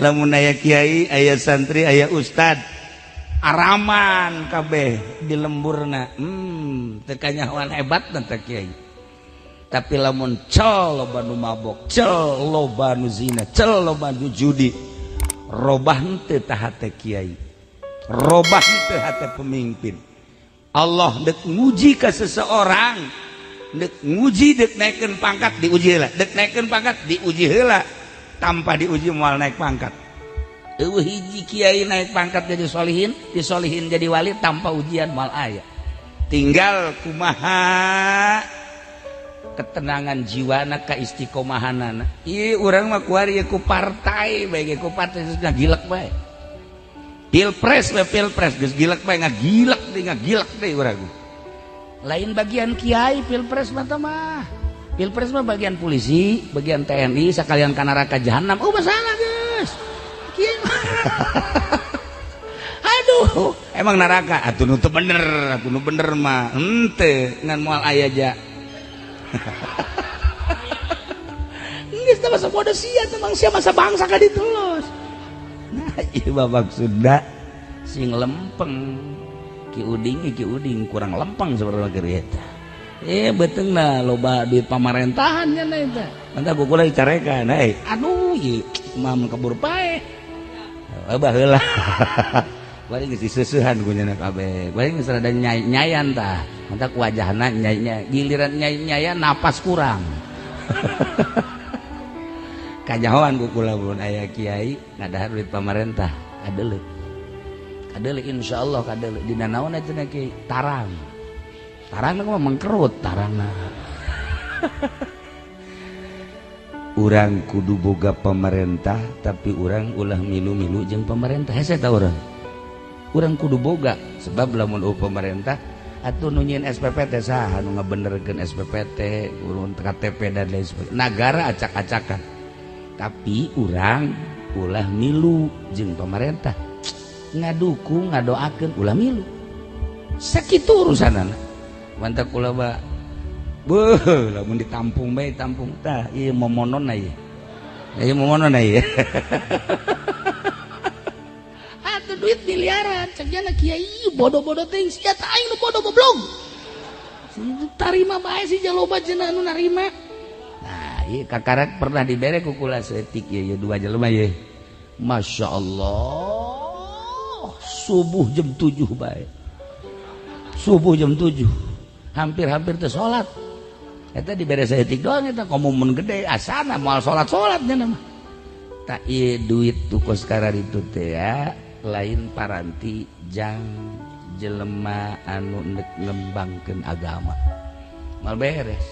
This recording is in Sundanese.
lamun aya kiai aya santri aya ustad araman kabeh di lemburna teu kanyahoan hebat teh kiai. Tapi lamun cel loba nu mabok, cel loba nu zina, cel loba nu judi, robah henteu tah hate kiai, robah henteu hate pemimpin. Allah dek nguji ka seseorang, dek nguji dek naikkeun pangkat diuji heula, dek naikkeun pangkat diuji heula, tanpa diuji moal naik pangkat. Eueuh hiji kiai naik pangkat jadi solihin, disolihin jadi wali tanpa ujian moal aya. Tinggal kumaha ketenangan jiwana ka istiqomahanana. Ieu urang mah kuari ku partai bae ku partai ngagilek bae. Pilpres we pilpres geus gilek bae ngagilek deui urang. Lain bagian kiai pilpres mah teh mah. Pilpres mah bagian polisi, bagian TNI sakalian ka neraka jahanam. Oh masalah geus. Kiai aduh, emang neraka atuh nu teu bener, atuh nu bener mah henteu ngan moal aya ja. Geus teh masa bodoh sia memang sia masa bangsa ka ditulos. Nah, ieu babak Sunda sing lempeng. Ki uding kurang lempeng sabarang keur eta. Beteungna loba duit pamarentahan nya eta. Mantap gugula dicarekan, aduh ieu mam kabur pae. Abah heula. Bari geus diseusuhan ku nya kabeh. Bari geus rada nyayan tah. Mantap wajahna nyai giliran nyai napas kurang. Kanyahoan gugula mun aya kiai ngadahar duit pamarentah, kadeuleu. Kadeuleu insyaallah kadeuleu. Dina naon eta kiai? Tarang. Tarangna mah mengkerut tarangna. Urang kudu boga pemerintah tapi urang ulah milu-milu jeung pemerintah. Hese ta urang. Urang kudu boga sebab lamun pemerintah atuh nu nyieun SPP teh saha nu ngabenerkeun SPP urun KTP dan lain sebagainya. Nagara acak-acakan. Tapi urang ulah milu jeung pemerintah. Ngadukung ngadoakeun ulah milu. Sakitu urusanana. Mantap ulah ba. Beuh, lamun ditampung bae tampung tah ieu momononna ieu. Ieu momononna ieu. Atuh duit miliaran, ceugana kiai bodoh-bodoh teh sia teh aing nu bodoh goblok. Tarima bae si jaloba cenah anu narima. Nah, ieu kakarak pernah dibere ku kula seetik ieu dua jelema ieu. Masyaallah. Subuh jam 7 bae. Subuh jam 7. Hampir-hampir teh salat. Eta dibere saeutik doang eta komumun gede asana moal salat-salat nya mah. Ta ieu duit tukos karar itu teh ya lain paranti jang jelema anu ngembangkeun agama. Mal beres.